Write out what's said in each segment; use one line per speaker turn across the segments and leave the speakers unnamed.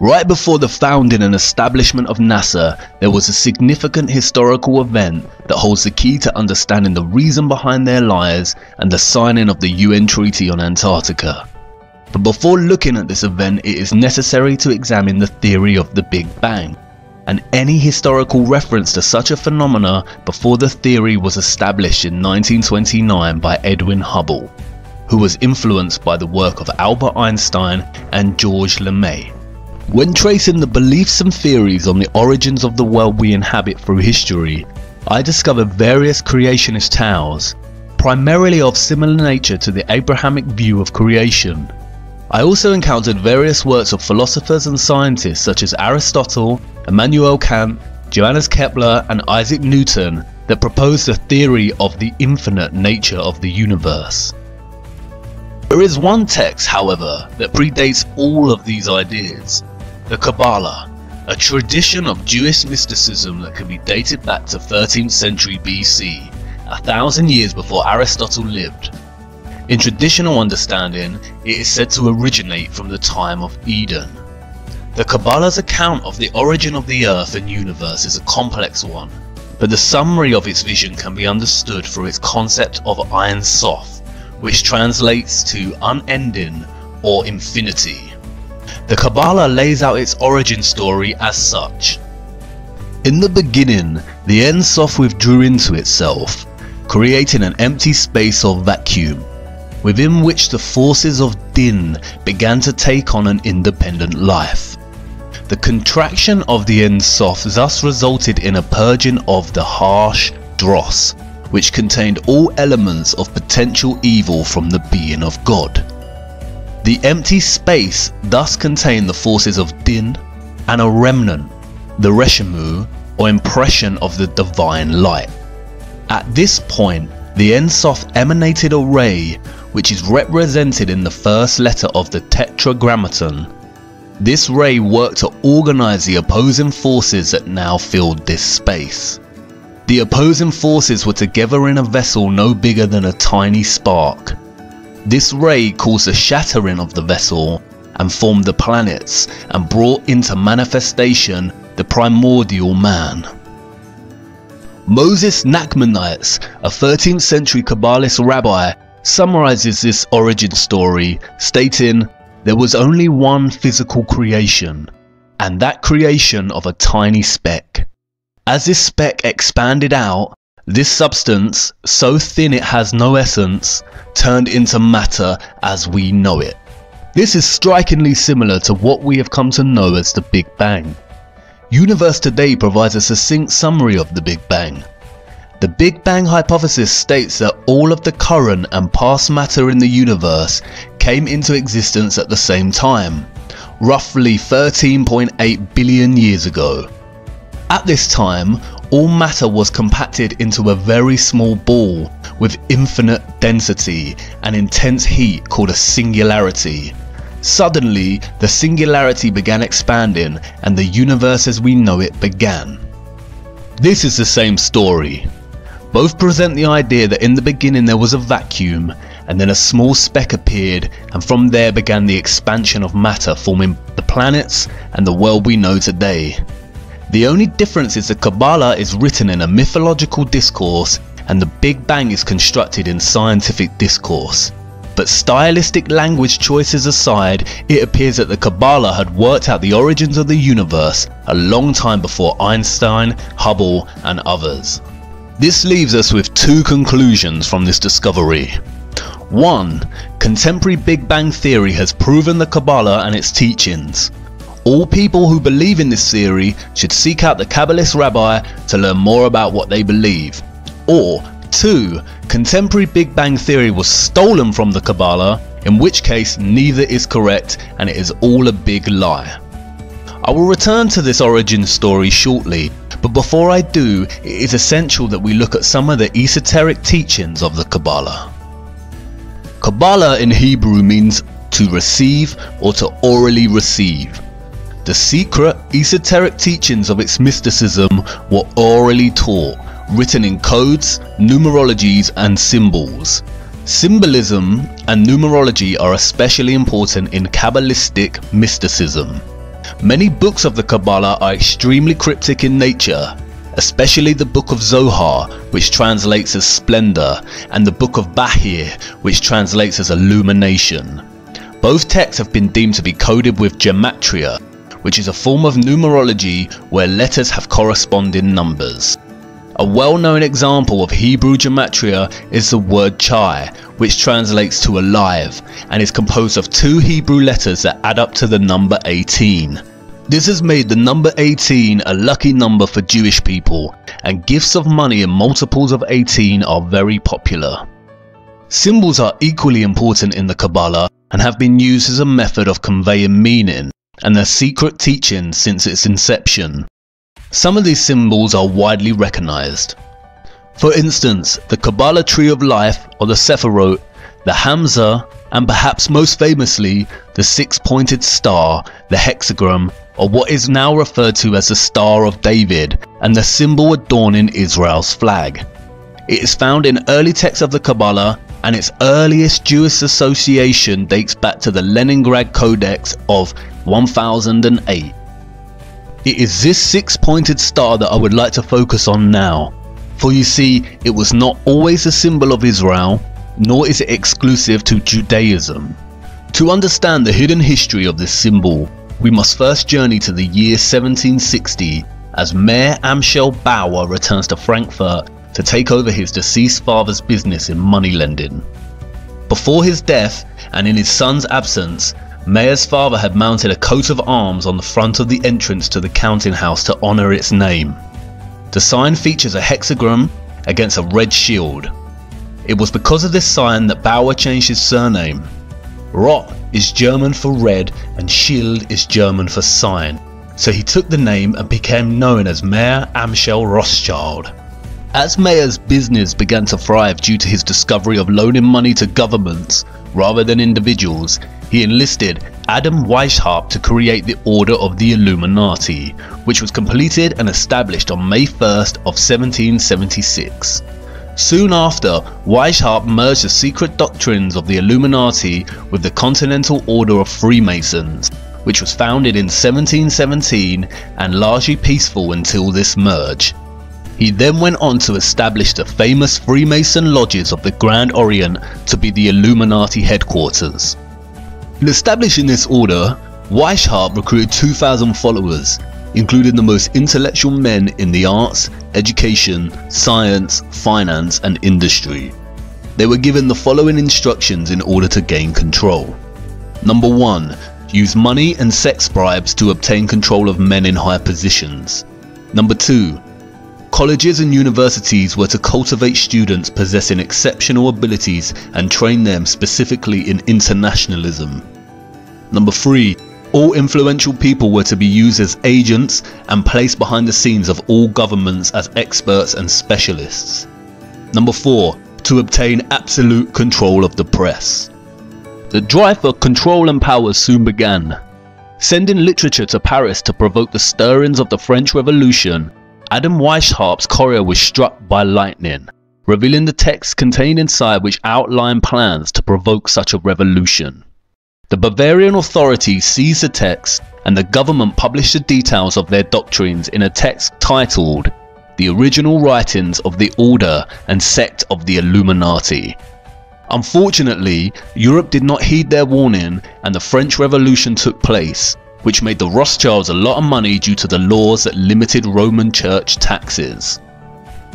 Right before the founding and establishment of NASA, there was a significant historical event that holds the key to understanding the reason behind their lies and the signing of the UN Treaty on Antarctica. But before looking at this event, it is necessary to examine the theory of the Big Bang, and any historical reference to such a phenomena before the theory was established in 1929 by Edwin Hubble, who was influenced by the work of Albert Einstein and Georges Lemay. When tracing the beliefs and theories on the origins of the world we inhabit through history, I discovered various creationist tales, primarily of similar nature to the Abrahamic view of creation. I also encountered various works of philosophers and scientists such as Aristotle, Immanuel Kant, Johannes Kepler and Isaac Newton that proposed a theory of the infinite nature of the universe. There is one text, however, that predates all of these ideas: the Kabbalah, a tradition of Jewish mysticism that can be dated back to 13th century BC, 1,000 years before Aristotle lived. In traditional understanding, it is said to originate from the time of Eden. The Kabbalah's account of the origin of the earth and universe is a complex one, but the summary of its vision can be understood through its concept of Ein Sof, which translates to unending or infinity. The Kabbalah lays out its origin story as such. In the beginning, the Ein Sof withdrew into itself, creating an empty space or vacuum, within which the forces of Din began to take on an independent life. The contraction of the Ein Sof thus resulted in a purging of the harsh dross, which contained all elements of potential evil from the being of God. The empty space thus contained the forces of Din and a remnant, the Reshimu, or impression of the divine light. At this point, the Ein Sof emanated a ray, which is represented in the first letter of the Tetragrammaton. This ray worked to organize the opposing forces that now filled this space. The opposing forces were together in a vessel no bigger than a tiny spark. This ray caused the shattering of the vessel and formed the planets and brought into manifestation the primordial man. Moses Nachmanides, a 13th century Kabbalist rabbi, summarizes this origin story, stating, "There was only one physical creation, and that creation of a tiny speck. As this speck expanded out, this substance, so thin it has no essence, turned into matter as we know it." This is strikingly similar to what we have come to know as the Big Bang. Universe Today provides a succinct summary of the Big Bang. The Big Bang hypothesis states that all of the current and past matter in the universe came into existence at the same time, roughly 13.8 billion years ago. At this time, all matter was compacted into a very small ball with infinite density and intense heat called a singularity. Suddenly, the singularity began expanding and the universe as we know it began. This is the same story. Both present the idea that in the beginning there was a vacuum, and then a small speck appeared, and from there began the expansion of matter, forming the planets and the world we know today. The only difference is that Kabbalah is written in a mythological discourse and the Big Bang is constructed in scientific discourse. But stylistic language choices aside, it appears that the Kabbalah had worked out the origins of the universe a long time before Einstein, Hubble and others. This leaves us with two conclusions from this discovery. 1. Contemporary Big Bang theory has proven the Kabbalah and its teachings. All people who believe in this theory should seek out the Kabbalist rabbi to learn more about what they believe. Or 2. Contemporary Big Bang theory was stolen from the Kabbalah, in which case neither is correct and it is all a big lie. I will return to this origin story shortly, but before I do, it is essential that we look at some of the esoteric teachings of the Kabbalah. Kabbalah in Hebrew means to receive or to orally receive. The secret, esoteric teachings of its mysticism were orally taught, written in codes, numerologies and symbols. Symbolism and numerology are especially important in Kabbalistic mysticism. Many books of the Kabbalah are extremely cryptic in nature, especially the Book of Zohar, which translates as splendor, and the Book of Bahir, which translates as illumination. Both texts have been deemed to be coded with gematria, which is a form of numerology where letters have corresponding numbers. A well-known example of Hebrew gematria is the word chai, which translates to alive, and is composed of 2 Hebrew letters that add up to the number 18. This has made the number 18 a lucky number for Jewish people, and gifts of money in multiples of 18 are very popular. Symbols are equally important in the Kabbalah and have been used as a method of conveying meaning and their secret teachings since its inception. Some of these symbols are widely recognized. For instance, the Kabbalah Tree of Life, or the Sephirot, the Hamza, and perhaps most famously, the 6-pointed star, the hexagram, or what is now referred to as the Star of David, and the symbol adorning Israel's flag. It is found in early texts of the Kabbalah, and its earliest Jewish association dates back to the Leningrad Codex of 1008. It is this 6-pointed star that I would like to focus on now, for you see, it was not always a symbol of Israel, nor is it exclusive to Judaism. To understand the hidden history of this symbol, we must first journey to the year 1760 as Mayor Amschel Bauer returns to Frankfurt to take over his deceased father's business in money lending. Before his death and in his son's absence, Mayer's father had mounted a coat of arms on the front of the entrance to the counting house to honour its name. The sign features a hexagram against a red shield. It was because of this sign that Bauer changed his surname. Rot is German for red and Schild is German for sign, so he took the name and became known as Mayer Amschel Rothschild. As Mayer's business began to thrive due to his discovery of loaning money to governments rather than individuals, he enlisted Adam Weishaupt to create the Order of the Illuminati, which was completed and established on May 1st of 1776. Soon after, Weishaupt merged the secret doctrines of the Illuminati with the Continental Order of Freemasons, which was founded in 1717 and largely peaceful until this merge. He then went on to establish the famous Freemason lodges of the Grand Orient to be the Illuminati headquarters. In establishing this order, Weishaupt recruited 2,000 followers, including the most intellectual men in the arts, education, science, finance and industry. They were given the following instructions in order to gain control. Number 1. Use money and sex bribes to obtain control of men in high positions. Number 2. Colleges and universities were to cultivate students possessing exceptional abilities and train them specifically in internationalism. Number 3. All influential people were to be used as agents and placed behind the scenes of all governments as experts and specialists. Number 4. To obtain absolute control of the press. The drive for control and power soon began. Sending literature to Paris to provoke the stirrings of the French Revolution, Adam Weishaupt's courier was struck by lightning, revealing the text contained inside which outlined plans to provoke such a revolution. The Bavarian authorities seized the text and the government published the details of their doctrines in a text titled The Original Writings of the Order and Sect of the Illuminati. Unfortunately, Europe did not heed their warning and the French Revolution took place, which made the Rothschilds a lot of money due to the laws that limited Roman Church taxes.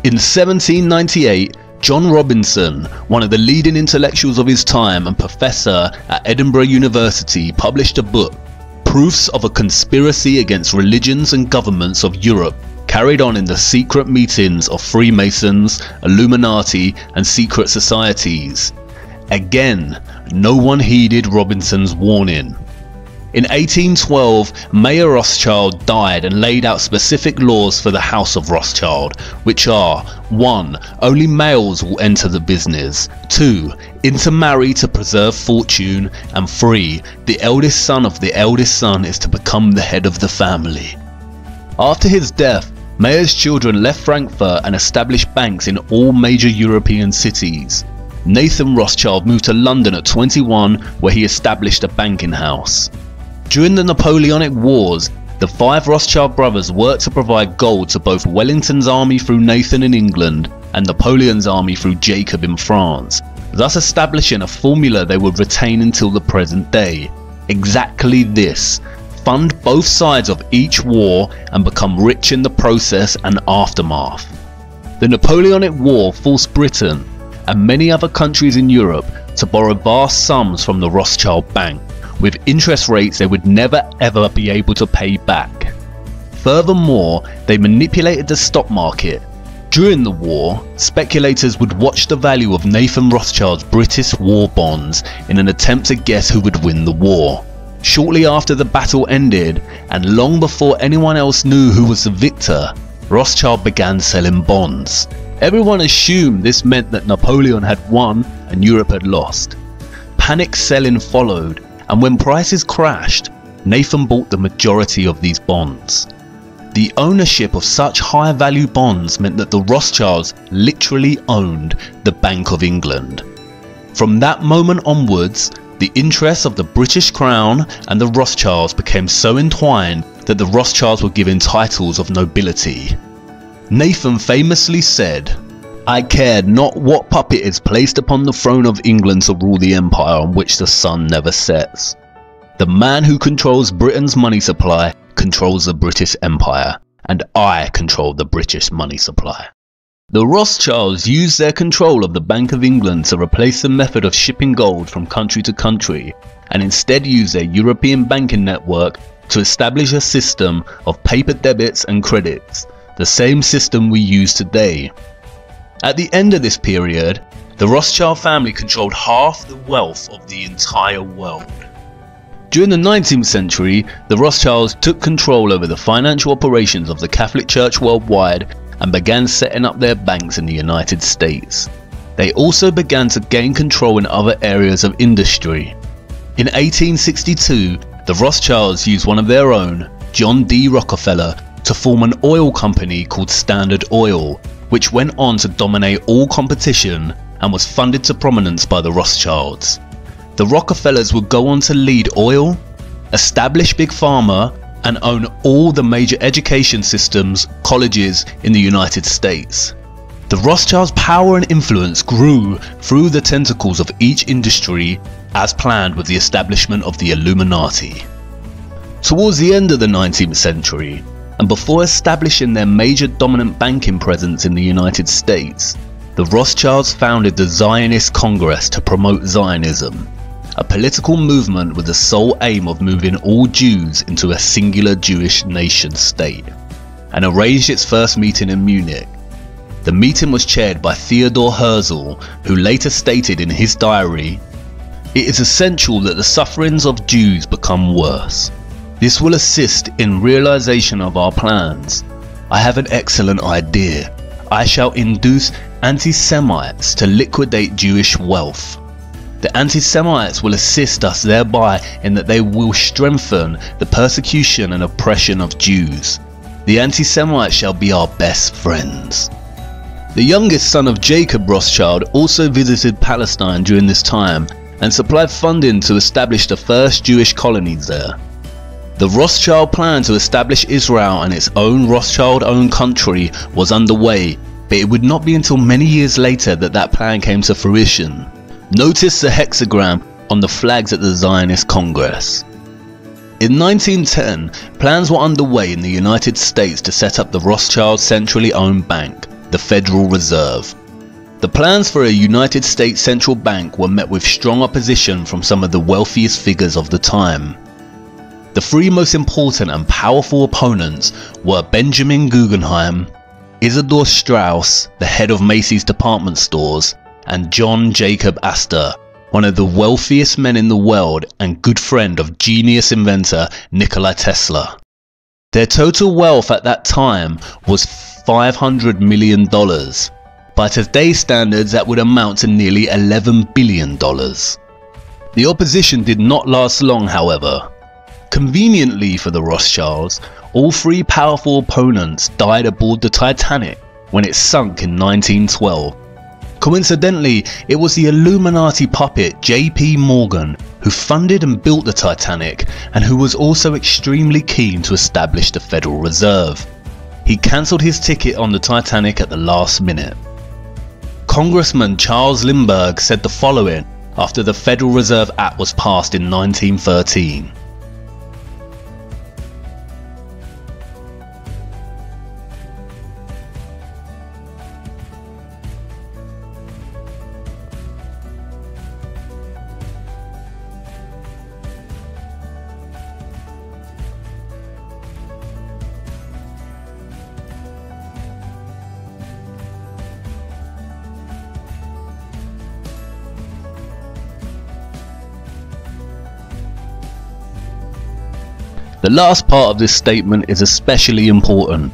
In 1798, John Robinson, one of the leading intellectuals of his time and professor at Edinburgh University, published a book, Proofs of a Conspiracy Against Religions and Governments of Europe, carried on in the secret meetings of Freemasons, Illuminati and secret societies. Again, no one heeded Robinson's warning. In 1812, Mayer Rothschild died and laid out specific laws for the House of Rothschild, which are 1. Only males will enter the business, 2. Intermarry to preserve fortune, and 3. The eldest son of the eldest son is to become the head of the family. After his death, Mayer's children left Frankfurt and established banks in all major European cities. Nathan Rothschild moved to London at 21, where he established a banking house. During the Napoleonic Wars, the 5 Rothschild brothers worked to provide gold to both Wellington's army through Nathan in England and Napoleon's army through Jacob in France, thus establishing a formula they would retain until the present day. Exactly this: fund both sides of each war and become rich in the process and aftermath. The Napoleonic War forced Britain and many other countries in Europe to borrow vast sums from the Rothschild Bank, with interest rates they would never ever be able to pay back. Furthermore, they manipulated the stock market. During the war, speculators would watch the value of Nathan Rothschild's British war bonds in an attempt to guess who would win the war. Shortly after the battle ended, and long before anyone else knew who was the victor, Rothschild began selling bonds. Everyone assumed this meant that Napoleon had won and Europe had lost. Panic selling followed, and when prices crashed, Nathan bought the majority of these bonds. The ownership of such high value bonds meant that the Rothschilds literally owned the Bank of England. From that moment onwards, the interests of the British Crown and the Rothschilds became so entwined that the Rothschilds were given titles of nobility. Nathan famously said, "I cared not what puppet is placed upon the throne of England to rule the empire on which the sun never sets. The man who controls Britain's money supply controls the British Empire, and I control the British money supply." The Rothschilds used their control of the Bank of England to replace the method of shipping gold from country to country, and instead used their European banking network to establish a system of paper debits and credits, the same system we use today. At the end of this period, the Rothschild family controlled half the wealth of the entire world. During the 19th century, the Rothschilds took control over the financial operations of the Catholic Church worldwide and began setting up their banks in the United States. They also began to gain control in other areas of industry. In 1862, the Rothschilds used one of their own, John D. Rockefeller, to form an oil company called Standard Oil, which went on to dominate all competition and was funded to prominence by the Rothschilds. The Rockefellers would go on to lead oil, establish Big Pharma, and own all the major education systems, colleges in the United States. The Rothschilds' power and influence grew through the tentacles of each industry as planned with the establishment of the Illuminati. Towards the end of the 19th century, and before establishing their major dominant banking presence in the United States, the Rothschilds founded the Zionist Congress to promote Zionism, a political movement with the sole aim of moving all Jews into a singular Jewish nation state, and arranged its first meeting in Munich. The meeting was chaired by Theodor Herzl, who later stated in his diary, "It is essential that the sufferings of Jews become worse. This will assist in realization of our plans. I have an excellent idea. I shall induce anti-Semites to liquidate Jewish wealth. The anti-Semites will assist us thereby in that they will strengthen the persecution and oppression of Jews. The anti-Semites shall be our best friends." The youngest son of Jacob Rothschild also visited Palestine during this time and supplied funding to establish the first Jewish colonies there. The Rothschild plan to establish Israel and its own Rothschild-owned country was underway, but it would not be until many years later that that plan came to fruition. Notice the hexagram on the flags at the Zionist Congress. In 1910, plans were underway in the United States to set up the Rothschild centrally owned bank, the Federal Reserve. The plans for a United States central bank were met with strong opposition from some of the wealthiest figures of the time. The three most important and powerful opponents were Benjamin Guggenheim, Isidor Straus, the head of Macy's department stores, and John Jacob Astor, one of the wealthiest men in the world and good friend of genius inventor Nikola Tesla. Their total wealth at that time was $500 million. By today's standards, that would amount to nearly $11 billion. The opposition did not last long, however. Conveniently for the Rothschilds, all three powerful opponents died aboard the Titanic when it sunk in 1912. Coincidentally, it was the Illuminati puppet J.P. Morgan who funded and built the Titanic, and who was also extremely keen to establish the Federal Reserve. He cancelled his ticket on the Titanic at the last minute. Congressman Charles Lindbergh said the following after the Federal Reserve Act was passed in 1913. The last part of this statement is especially important.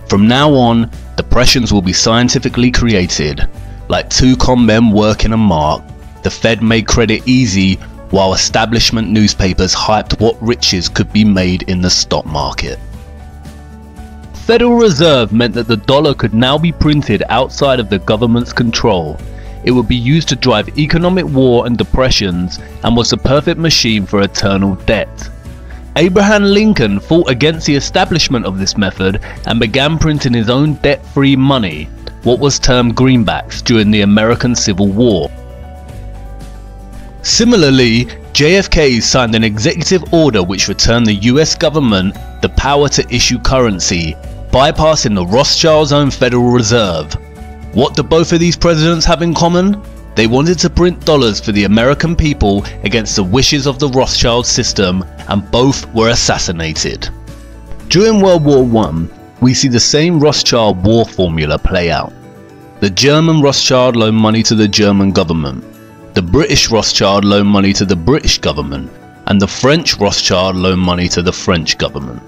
From now on, depressions will be scientifically created. Like two con men working a mark, the Fed made credit easy while establishment newspapers hyped what riches could be made in the stock market. Federal Reserve meant that the dollar could now be printed outside of the government's control. It would be used to drive economic war and depressions, and was the perfect machine for eternal debt. Abraham Lincoln fought against the establishment of this method and began printing his own debt-free money, what was termed greenbacks, during the American Civil War. Similarly, JFK signed an executive order which returned the US government the power to issue currency, bypassing the Rothschilds' own Federal Reserve. What do both of these presidents have in common? They wanted to print dollars for the American people against the wishes of the Rothschild system, and both were assassinated. During World War I, we see the same Rothschild war formula play out. The German Rothschild loaned money to the German government, the British Rothschild loaned money to the British government, and the French Rothschild loaned money to the French government.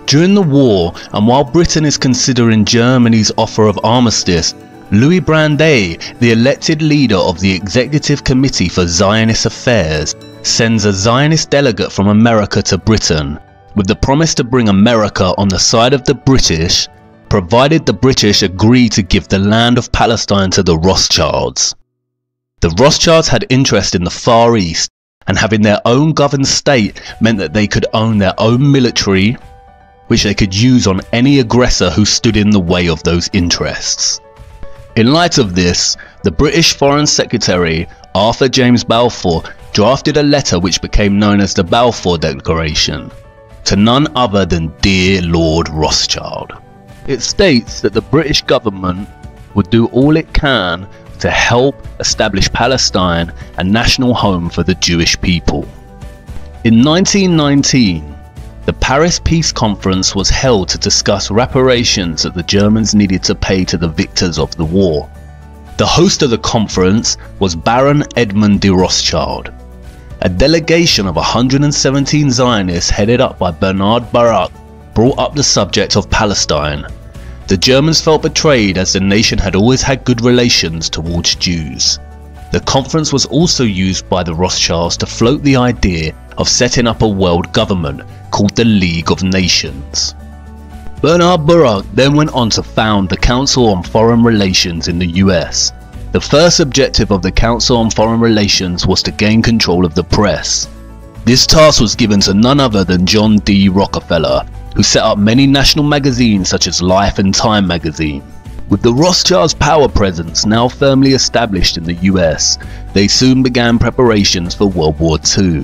During the war, and while Britain is considering Germany's offer of armistice, Louis Brandeis, the elected leader of the Executive Committee for Zionist Affairs, sends a Zionist delegate from America to Britain, with the promise to bring America on the side of the British, provided the British agree to give the land of Palestine to the Rothschilds. The Rothschilds had interest in the Far East, and having their own governed state meant that they could own their own military, which they could use on any aggressor who stood in the way of those interests. In light of this, the British Foreign Secretary, Arthur James Balfour, drafted a letter which became known as the Balfour Declaration, to none other than dear Lord Rothschild. It states that the British government would do all it can to help establish Palestine a national home for the Jewish people. In 1919, the Paris Peace Conference was held to discuss reparations that the Germans needed to pay to the victors of the war. The host of the conference was Baron Edmund de Rothschild. A delegation of 117 Zionists headed up by Bernard Baruch brought up the subject of Palestine. The Germans felt betrayed as the nation had always had good relations towards Jews. The conference was also used by the Rothschilds to float the idea of setting up a world government called the League of Nations. Bernard Baruch then went on to found the Council on Foreign Relations in the US. The first objective of the Council on Foreign Relations was to gain control of the press. This task was given to none other than John D. Rockefeller, who set up many national magazines such as Life and Time magazine. With the Rothschilds' power presence now firmly established in the US, they soon began preparations for World War II.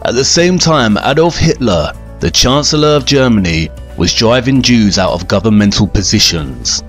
At the same time, Adolf Hitler, the Chancellor of Germany, was driving Jews out of governmental positions.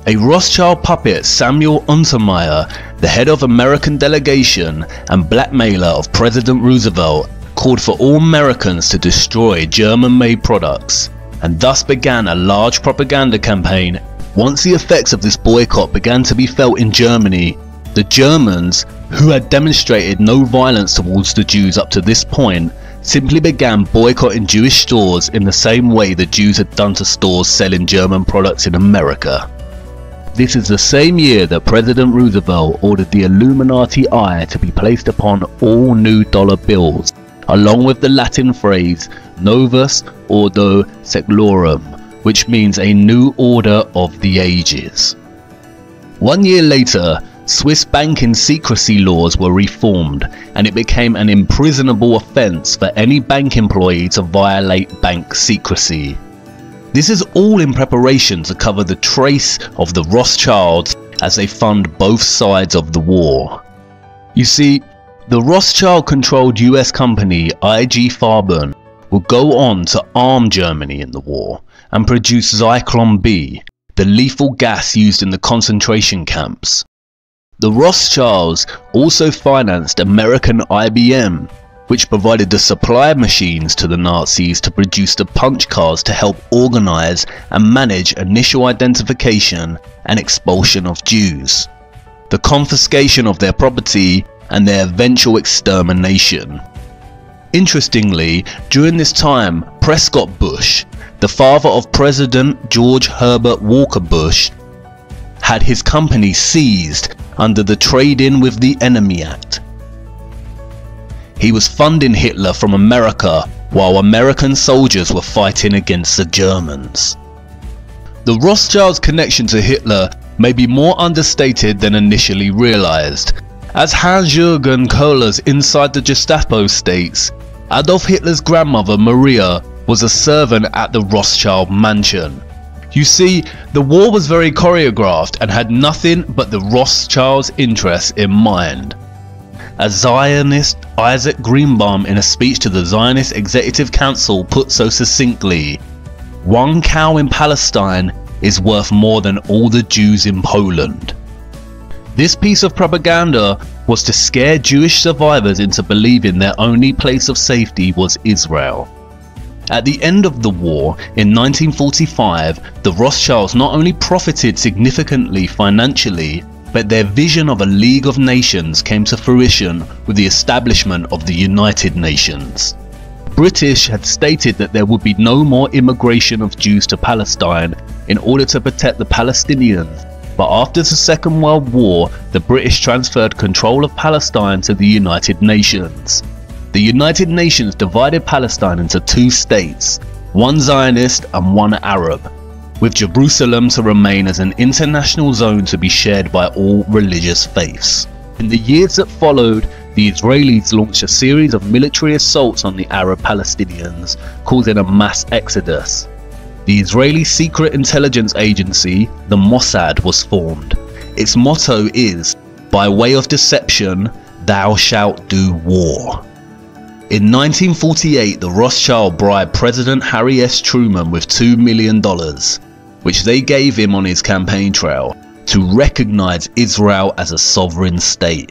A Rothschild puppet, Samuel Untermyer, the head of American delegation and blackmailer of President Roosevelt, called for all Americans to destroy German-made products, and thus began a large propaganda campaign. Once the effects of this boycott began to be felt in Germany, the Germans, who had demonstrated no violence towards the Jews up to this point, simply began boycotting Jewish stores in the same way the Jews had done to stores selling German products in America. This is the same year that President Roosevelt ordered the Illuminati eye to be placed upon all new dollar bills, along with the Latin phrase Novus Ordo Seclorum, which means a new order of the ages. 1 year later, Swiss banking secrecy laws were reformed, and it became an imprisonable offence for any bank employee to violate bank secrecy. This is all in preparation to cover the trace of the Rothschilds as they fund both sides of the war. You see, the Rothschild-controlled US company IG Farben would go on to arm Germany in the war and produce Zyklon B, the lethal gas used in the concentration camps. The Rothschilds also financed American IBM, which provided the supply machines to the Nazis to produce the punch cards to help organize and manage initial identification and expulsion of Jews, the confiscation of their property, and their eventual extermination. Interestingly, during this time, Prescott Bush, the father of President George Herbert Walker Bush, had his company seized under the Trade-in with the Enemy Act. He was funding Hitler from America while American soldiers were fighting against the Germans. The Rothschilds' connection to Hitler may be more understated than initially realized. As Hans-Jürgen Kohler's Inside the Gestapo states, Adolf Hitler's grandmother Maria was a servant at the Rothschild mansion. You see, the war was very choreographed and had nothing but the Rothschilds' interests in mind. As Zionist Isaac Greenbaum in a speech to the Zionist Executive Council put so succinctly, "One cow in Palestine is worth more than all the Jews in Poland." This piece of propaganda was to scare Jewish survivors into believing their only place of safety was Israel. At the end of the war, in 1945, the Rothschilds not only profited significantly financially, but their vision of a League of Nations came to fruition with the establishment of the United Nations. The British had stated that there would be no more immigration of Jews to Palestine in order to protect the Palestinians, but after the Second World War, the British transferred control of Palestine to the United Nations. The United Nations divided Palestine into two states, one Zionist and one Arab, with Jerusalem to remain as an international zone to be shared by all religious faiths. In the years that followed, the Israelis launched a series of military assaults on the Arab Palestinians, causing a mass exodus. The Israeli secret intelligence agency, the Mossad, was formed. Its motto is, "By way of deception, thou shalt do war." In 1948, the Rothschild bribed President Harry S. Truman with $2 million, which they gave him on his campaign trail, to recognize Israel as a sovereign state.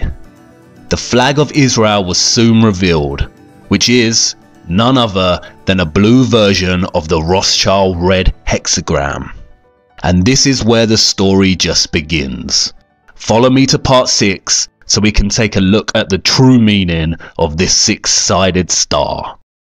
The flag of Israel was soon revealed, which is none other than a blue version of the Rothschild red hexagram. And this is where the story just begins. Follow me to part 6 so we can take a look at the true meaning of this 6-sided star.